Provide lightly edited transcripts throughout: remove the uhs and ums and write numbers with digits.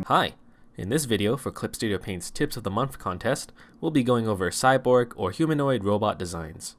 Hi! In this video for Clip Studio Paint's Tips of the Month contest, we'll be going over cyborg or humanoid robot designs.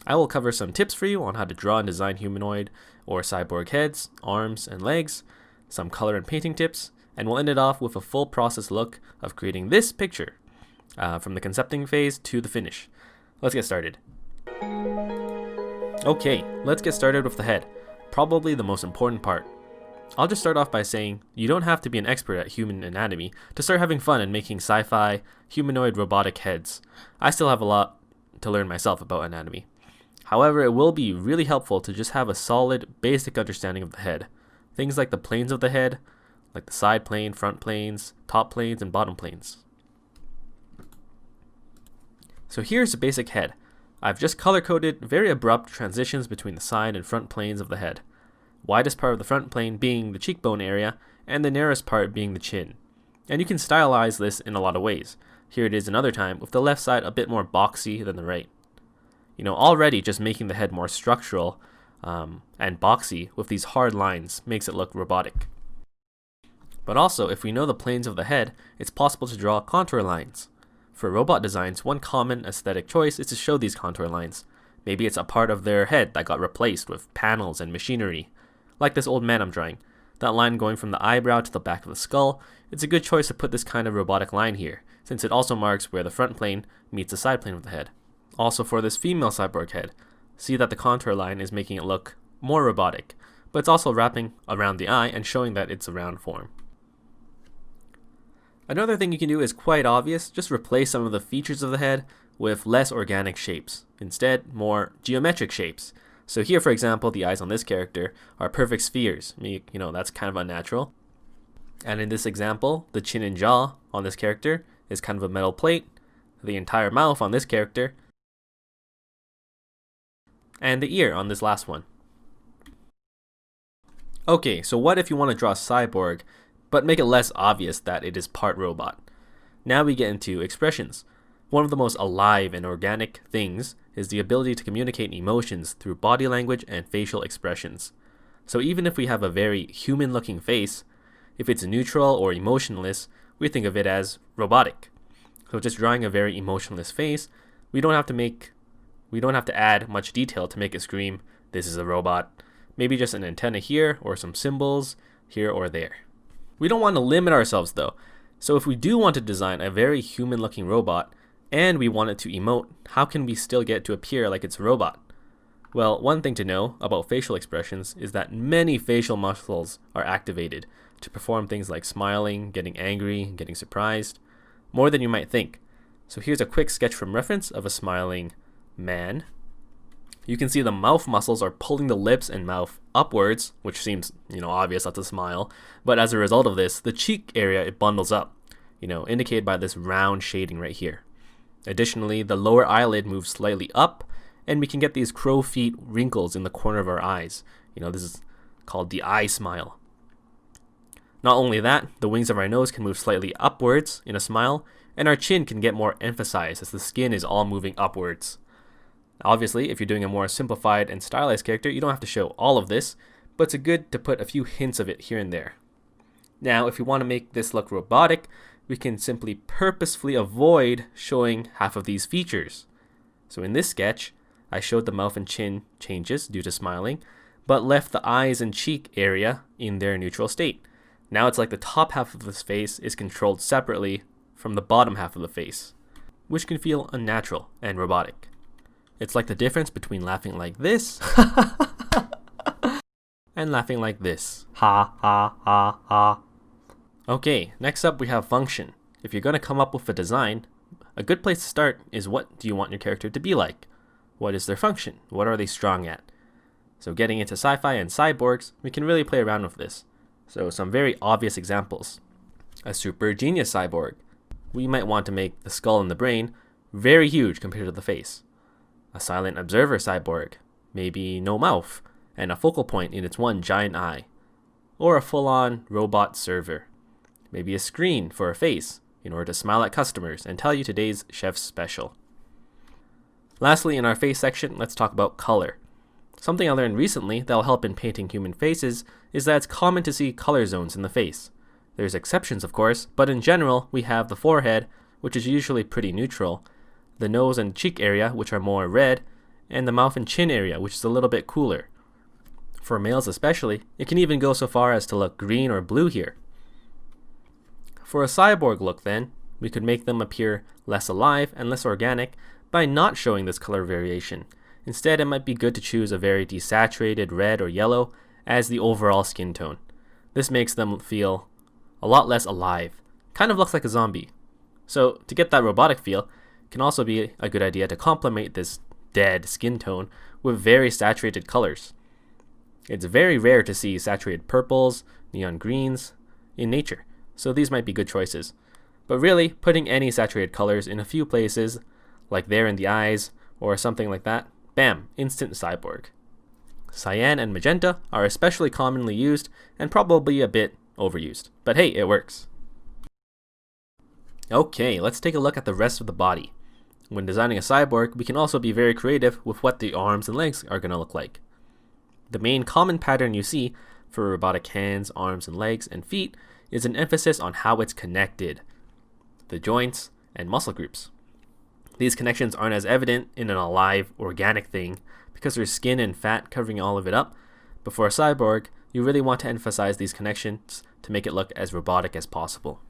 I will cover some tips for you on how to draw and design humanoid or cyborg heads, arms, and legs, some color and painting tips, and we'll end it off with a full process look of creating this picture, from the concepting phase to the finish. Let's get started. Okay, let's get started with the head, probably the most important part. I'll just start off by saying you don't have to be an expert at human anatomy to start having fun and making sci-fi, humanoid robotic heads. I still have a lot to learn myself about anatomy. However, it will be really helpful to just have a solid, basic understanding of the head. Things like the planes of the head, like the side plane, front planes, top planes, and bottom planes. So here's the basic head. I've just color-coded very abrupt transitions between the side and front planes of the head. Widest part of the front plane being the cheekbone area, and the narrowest part being the chin. And you can stylize this in a lot of ways. Here it is another time, with the left side a bit more boxy than the right. Already just making the head more structural and boxy with these hard lines makes it look robotic. But also, if we know the planes of the head, it's possible to draw contour lines. For robot designs, one common aesthetic choice is to show these contour lines. Maybe it's a part of their head that got replaced with panels and machinery. Like this old man I'm drawing. That line going from the eyebrow to the back of the skull, it's a good choice to put this kind of robotic line here, since it also marks where the front plane meets the side plane of the head. Also for this female cyborg head, see that the contour line is making it look more robotic, but it's also wrapping around the eye and showing that it's a round form. Another thing you can do is quite obvious, just replace some of the features of the head with less organic shapes. Instead, more geometric shapes. So here, for example, the eyes on this character are perfect spheres. That's kind of unnatural. And in this example, the chin and jaw on this character is kind of a metal plate. The entire mouth on this character. And the ear on this last one. Okay, so what if you want to draw a cyborg, but make it less obvious that it is part robot? Now we get into expressions. One of the most alive and organic things is the ability to communicate emotions through body language and facial expressions. So even if we have a very human-looking face, if it's neutral or emotionless, we think of it as robotic. So just drawing a very emotionless face, we don't have to add much detail to make it scream, "This is a robot." Maybe just an antenna here or some symbols here or there. We don't want to limit ourselves though. So if we do want to design a very human-looking robot, and we want it to emote, how can we still get it to appear like it's a robot? Well, one thing to know about facial expressions is that many facial muscles are activated to perform things like smiling, getting angry, getting surprised, more than you might think. So here's a quick sketch from reference of a smiling man. You can see the mouth muscles are pulling the lips and mouth upwards, which seems, obvious, that's a smile. But as a result of this, the cheek area, it bundles up, indicated by this round shading right here. Additionally, the lower eyelid moves slightly up, and we can get these crow feet wrinkles in the corner of our eyes. This is called the eye smile. Not only that, the wings of our nose can move slightly upwards in a smile, and our chin can get more emphasized as the skin is all moving upwards. Obviously, if you're doing a more simplified and stylized character, you don't have to show all of this, but it's good to put a few hints of it here and there. Now, if you want to make this look robotic, we can simply purposefully avoid showing half of these features. So in this sketch, I showed the mouth and chin changes due to smiling, but left the eyes and cheek area in their neutral state. Now it's like the top half of this face is controlled separately from the bottom half of the face, which can feel unnatural and robotic. It's like the difference between laughing like this and laughing like this. Ha ha ha ha. Okay, next up we have function. If you're going to come up with a design, a good place to start is what do you want your character to be like? What is their function? What are they strong at? So getting into sci-fi and cyborgs, we can really play around with this. So some very obvious examples. A super genius cyborg. We might want to make the skull and the brain very huge compared to the face. A silent observer cyborg. Maybe no mouth and a focal point in its one giant eye. Or a full-on robot server. Maybe a screen for a face in order to smile at customers and tell you today's chef's special. Lastly, in our face section, let's talk about color. Something I learned recently that will help in painting human faces is that it's common to see color zones in the face. There's exceptions, of course, but in general, we have the forehead, which is usually pretty neutral, the nose and cheek area, which are more red, and the mouth and chin area, which is a little bit cooler. For males especially, it can even go so far as to look green or blue here. For a cyborg look then, we could make them appear less alive and less organic by not showing this color variation. Instead, it might be good to choose a very desaturated red or yellow as the overall skin tone. This makes them feel a lot less alive, kind of looks like a zombie. So to get that robotic feel, it can also be a good idea to complement this dead skin tone with very saturated colors. It's very rare to see saturated purples, neon greens in nature, so these might be good choices. But really, putting any saturated colors in a few places, like there in the eyes or something like that, bam, instant cyborg. Cyan and magenta are especially commonly used and probably a bit overused, but hey, it works. Okay, let's take a look at the rest of the body. When designing a cyborg, we can also be very creative with what the arms and legs are going to look like. The main common pattern you see for robotic hands, arms, and legs, and feet is an emphasis on how it's connected, the joints and muscle groups. These connections aren't as evident in an alive, organic thing because there's skin and fat covering all of it up, but for a cyborg, you really want to emphasize these connections to make it look as robotic as possible.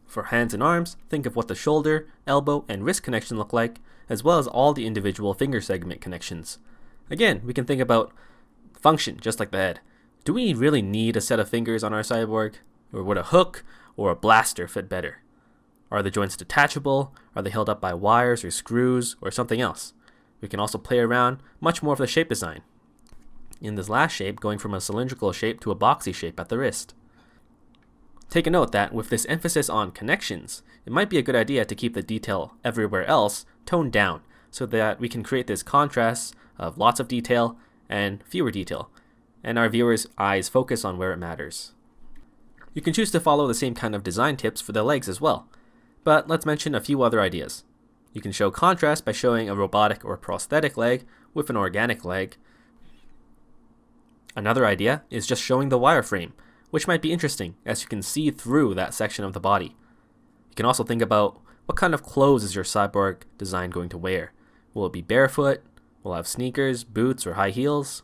For hands and arms, think of what the shoulder, elbow, and wrist connection look like, as well as all the individual finger segment connections. Again, we can think about function just like the head. Do we really need a set of fingers on our cyborg? Or would a hook or a blaster fit better? Are the joints detachable? Are they held up by wires or screws or something else? We can also play around much more of the shape design. In this last shape, going from a cylindrical shape to a boxy shape at the wrist. Take a note that with this emphasis on connections, it might be a good idea to keep the detail everywhere else toned down so that we can create this contrast of lots of detail and fewer detail, and our viewers' eyes focus on where it matters. You can choose to follow the same kind of design tips for the legs as well, but let's mention a few other ideas. You can show contrast by showing a robotic or prosthetic leg with an organic leg. Another idea is just showing the wireframe, which might be interesting as you can see through that section of the body. You can also think about what kind of clothes is your cyborg design going to wear. Will it be barefoot? Will it have sneakers, boots, or high heels?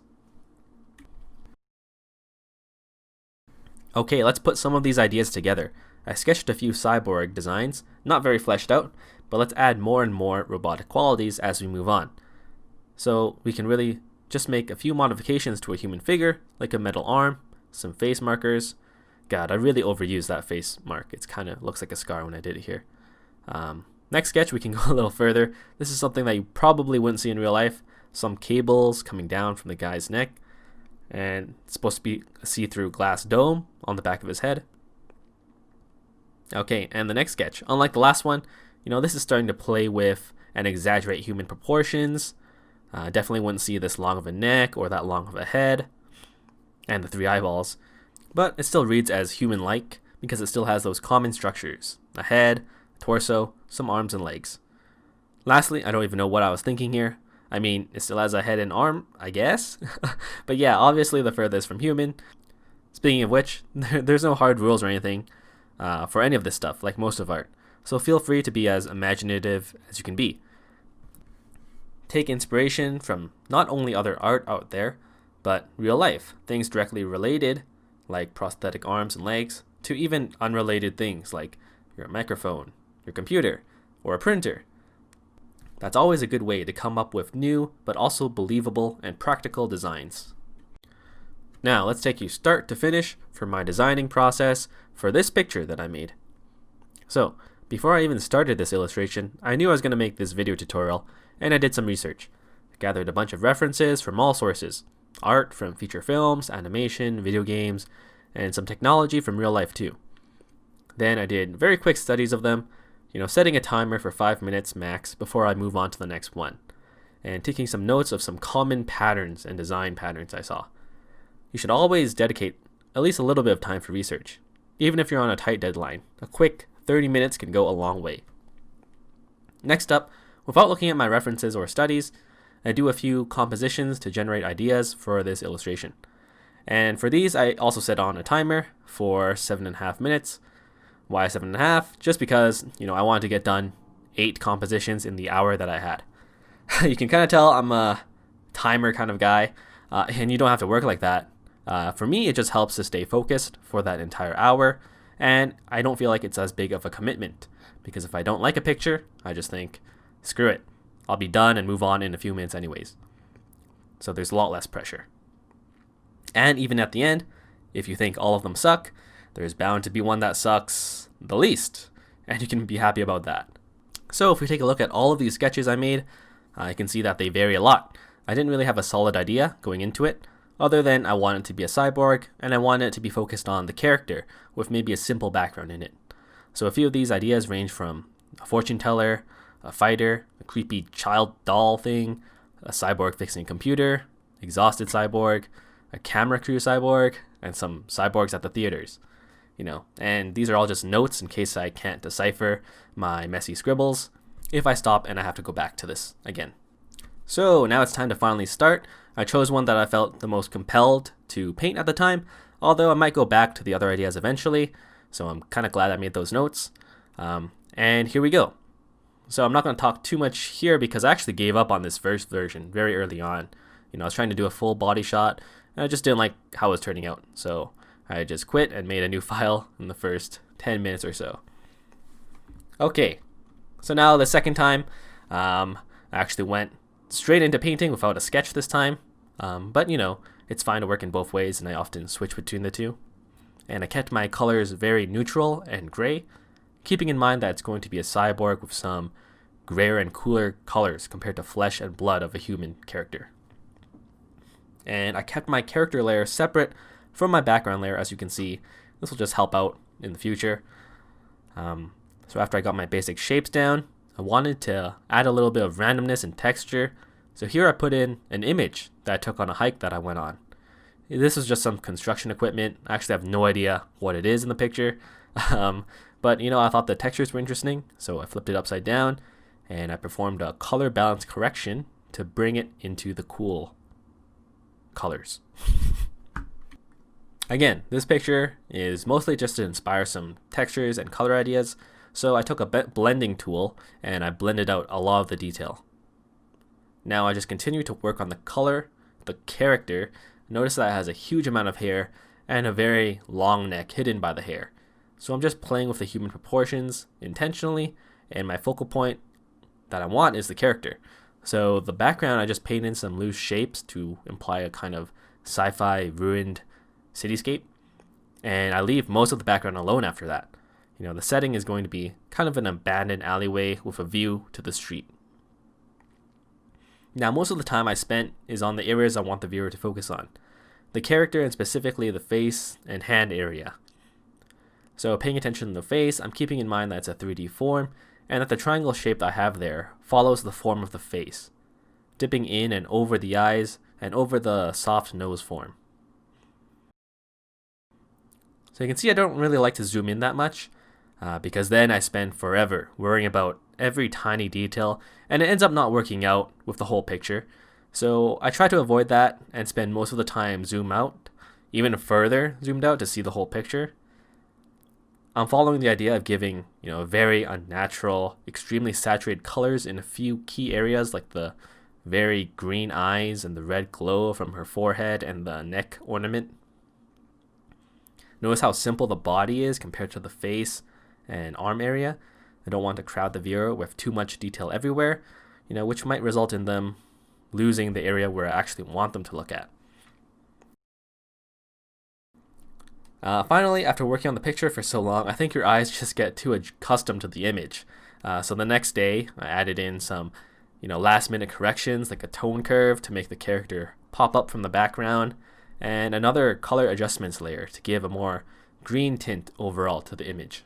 Okay, let's put some of these ideas together. I sketched a few cyborg designs, not very fleshed out, but let's add more and more robotic qualities as we move on. So we can really just make a few modifications to a human figure, like a metal arm, some face markers. God, I really overused that face mark. It kind of looks like a scar when I did it here. Next sketch, we can go a little further. This is something that you probably wouldn't see in real life. Some cables coming down from the guy's neck. And it's supposed to be a see-through glass dome on the back of his head. Okay, and the next sketch. Unlike the last one, this is starting to play with and exaggerate human proportions. Definitely wouldn't see this long of a neck or that long of a head. And the 3 eyeballs. But it still reads as human-like because it still has those common structures. A head, torso, some arms and legs. Lastly, I don't even know what I was thinking here. I mean, it still has a head and arm, I guess. But yeah, obviously the furthest from human. Speaking of which, there's no hard rules or anything for any of this stuff, like most of art. So feel free to be as imaginative as you can be. Take inspiration from not only other art out there, but real life, things directly related, like prosthetic arms and legs, to even unrelated things like your microphone, your computer, or a printer. That's always a good way to come up with new, but also believable and practical designs. Now, let's take you start to finish for my designing process for this picture that I made. So, before I even started this illustration, I knew I was going to make this video tutorial, and I did some research. I gathered a bunch of references from all sources. Art from feature films, animation, video games, and some technology from real life too. Then I did very quick studies of them, setting a timer for 5 minutes max before I move on to the next one, and taking some notes of some common patterns and design patterns I saw. You should always dedicate at least a little bit of time for research. Even if you're on a tight deadline, a quick 30 minutes can go a long way. Next up, without looking at my references or studies, I do a few compositions to generate ideas for this illustration. And for these, I also set on a timer for 7.5 minutes. Why 7.5? Just because, I wanted to get done 8 compositions in the hour that I had. You can kind of tell I'm a timer kind of guy, and you don't have to work like that. For me, it just helps to stay focused for that entire hour, and I don't feel like it's as big of a commitment, because if I don't like a picture, I just think, screw it, I'll be done and move on in a few minutes anyways. So there's a lot less pressure. And even at the end, if you think all of them suck, there's bound to be one that sucks the least, and you can be happy about that. So if we take a look at all of these sketches I made, I can see that they vary a lot. I didn't really have a solid idea going into it, other than I wanted it to be a cyborg, and I wanted it to be focused on the character, with maybe a simple background in it. So a few of these ideas range from a fortune teller, a fighter, a creepy child doll thing, a cyborg fixing a computer, exhausted cyborg, a camera crew cyborg, and some cyborgs at the theaters. And these are all just notes in case I can't decipher my messy scribbles if I stop and I have to go back to this again. So now it's time to finally start. I chose one that I felt the most compelled to paint at the time, although I might go back to the other ideas eventually, so I'm kind of glad I made those notes. And here we go. So I'm not going to talk too much here because I actually gave up on this first version very early on. I was trying to do a full body shot, and I just didn't like how it was turning out, so I just quit and made a new file in the first 10 minutes or so. Okay, so now the second time, I actually went straight into painting without a sketch this time. But it's fine to work in both ways, and I often switch between the two. And I kept my colors very neutral and gray, keeping in mind that it's going to be a cyborg with some grayer and cooler colors compared to flesh and blood of a human character. And I kept my character layer separate from my background layer, as you can see. This will just help out in the future. So after I got my basic shapes down, I wanted to add a little bit of randomness and texture. So here I put in an image that I took on a hike that I went on. This is just some construction equipment. I actually have no idea what it is in the picture. But I thought the textures were interesting, so I flipped it upside down and I performed a color balance correction to bring it into the cool colors. Again, this picture is mostly just to inspire some textures and color ideas, so I took a blending tool and I blended out a lot of the detail. Now I just continue to work on the color, the character. Notice that it has a huge amount of hair and a very long neck hidden by the hair. So I'm just playing with the human proportions intentionally, and my focal point that I want is the character. So the background, I just paint in some loose shapes to imply a kind of sci-fi ruined cityscape, and I leave most of the background alone after that. The setting is going to be kind of an abandoned alleyway with a view to the street. Now, most of the time I spent is on the areas I want the viewer to focus on, the character and specifically the face and hand area. So paying attention to the face, I'm keeping in mind that it's a 3D form and that the triangle shape that I have there follows the form of the face, dipping in and over the eyes and over the soft nose form. So you can see I don't really like to zoom in that much because then I spend forever worrying about every tiny detail and it ends up not working out with the whole picture. So I try to avoid that and spend most of the time zoom out, even further zoomed out to see the whole picture. I'm following the idea of giving, very unnatural, extremely saturated colors in a few key areas like the very green eyes and the red glow from her forehead and the neck ornament. Notice how simple the body is compared to the face and arm area. I don't want to crowd the viewer with too much detail everywhere, which might result in them losing the area where I actually want them to look at. Finally, after working on the picture for so long, I think your eyes just get too accustomed to the image. So the next day, I added in some, last minute corrections like a tone curve to make the character pop up from the background, and another color adjustments layer to give a more green tint overall to the image.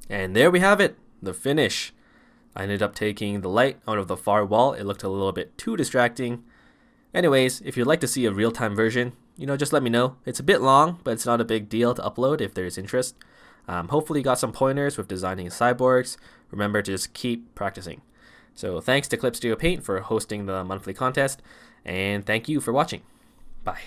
And there we have it, the finish. I ended up taking the light out of the far wall. It looked a little bit too distracting. Anyways, if you'd like to see a real-time version, just let me know. It's a bit long, but it's not a big deal to upload if there's interest. Hopefully you got some pointers with designing cyborgs. Remember to just keep practicing. So thanks to Clip Studio Paint for hosting the monthly contest, and thank you for watching. Bye.